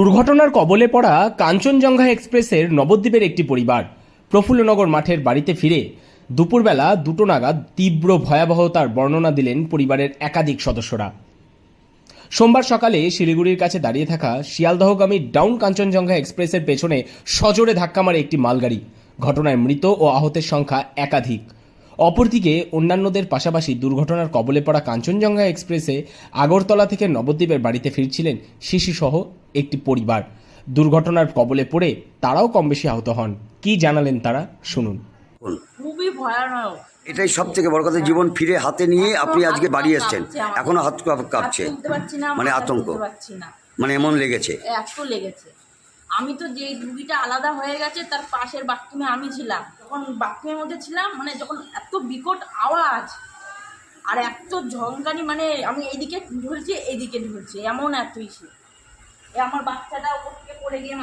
দুর্ঘটনার কবলে পড়া কাঞ্চনজঙ্ঘা এক্সপ্রেসের নবদ্বীপের একটি পরিবার প্রফুল্লনগর মাঠের বাড়িতে ফিরে দুপুরবেলা 2টো নাগাদ তীব্র ভয়াবহতার বর্ণনা দিলেন পরিবারের একাধিক সদস্যরা। সোমবার সকালে শিলিগুড়ির কাছে দাঁড়িয়ে থাকা শিয়ালদহগামী ডাউন কাঞ্চনজঙ্ঘা এক্সপ্রেসের পেছনে সজোরে ধাক্কা মারে একটি মালগাড়ি। ঘটনায় মৃত ও আহতের সংখ্যা একাধিক। অপরদিকে অন্যান্যদের পাশাপাশি দুর্ঘটনার কবলে পড়া কাঞ্চনজঙ্ঘা এক্সপ্রেসে আগরতলা থেকে নবদ্বীপের বাড়িতে ফিরছিলেন শিশুসহ একটি পরিবার। দুর্ঘটনার কবলে পড়ে তারাও কম বেশি আহত হন। কি জানালেন তারা, শুনুন। খুবই ভয়ানক। এটাই সব থেকে বড় কথা, জীবন ফিরে হাতে নিয়ে আপনি আজকে বাড়ি এসছেন, এখনো হাত কাঁপছে, মানে আতঙ্ক, মানে এমন লেগেছে, এত লেগেছে। আমি তো যে রুগীটা আলাদা হয়ে গেছে তার পাশের বাথরুমে আমি ছিলাম, তখন বাথরুমের মধ্যে ছিলাম, মানে যখন এত বিকট আওয়াজ আর এত ঝঙ্কানি, মানে আমি এইদিকে ঢুলছি এইদিকে ঢুলছি, এমন এতই ছিল। আমার বাচ্চাটা ওপর থেকে পড়ে গিয়ে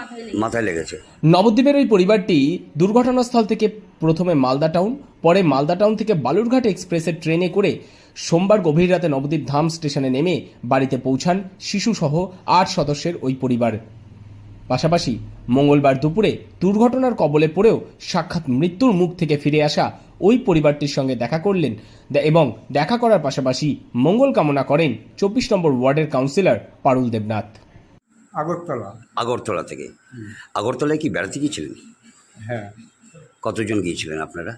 মাথায় লেগেছে। নবদ্বীপের ওই পরিবারটি দুর্ঘটনাস্থল থেকে প্রথমে মালদা টাউন, পরে মালদা টাউন থেকে বালুরঘাট এক্সপ্রেসের ট্রেনে করে সোমবার গভীর রাতে নবদ্বীপ ধাম স্টেশনে নেমে বাড়িতে পৌঁছান শিশুসহ 8 সদস্যের ওই পরিবার। পাশাপাশি মঙ্গলবার দুপুরে দুর্ঘটনার কবলে পড়েও সাক্ষাৎ মৃত্যুর মুখ থেকে ফিরে আসা ওই পরিবারটির সঙ্গে দেখা করলেন এবং দেখা করার পাশাপাশি মঙ্গল কামনা করেন 24 নম্বর ওয়ার্ডের কাউন্সিলর পারুল দেবনাথ। আগরতলা থেকে। আগরতলায় কি বেড়াতে গিয়েছিলেন? হ্যাঁ, কতজন গিয়েছিলেন আপনারা?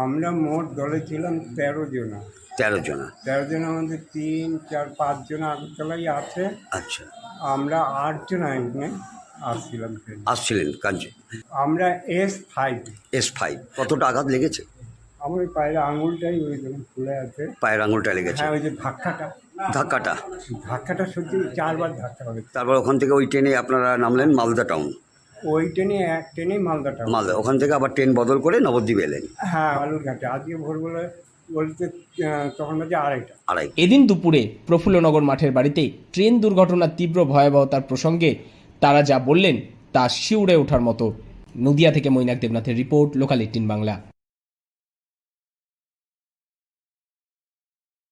আমরা মোট দলে ছিলাম 13 জনা। 13 জনা। 13 জনের মধ্যে 3, 4, 5 জন আগরতলাই আছে। আচ্ছা, আমরা 8 জন এখানে আসছিলেন কাঞ্চন। আমরা S5। কতটা আঘাত লেগেছে? আমার ওই পায়ের আঙুলটাই ওই খুলে আছে। পায়ের আঙুলটা লেগেছে? হ্যাঁ, ওই যে ধাক্কাটা সত্যি 4 বার ধাক্কা হবে। তারপর ওখান থেকে ওই ট্রেনে আপনারা নামলেন মালদা টাউন? ওই ট্রেনেই মালদা টাউন। মালদা, ওখান থেকে আবার ট্রেন বদল করে নবদ্বীপ এলেন? হ্যাঁ, বালুরঘাটে। আজকে ভোরবেলা বলতে তখন বাজে 2:30। এদিন দুপুরে প্রফুল্লনগর মাঠের বাড়িতে ট্রেন দুর্ঘটনার তীব্র ভয়াবহতার প্রসঙ্গে তারা যা বললেন তা শিউরে ওঠার মতো। নদিয়া থেকে মৈনাক দেবনাথের রিপোর্ট, লোকাল 18 বাংলা।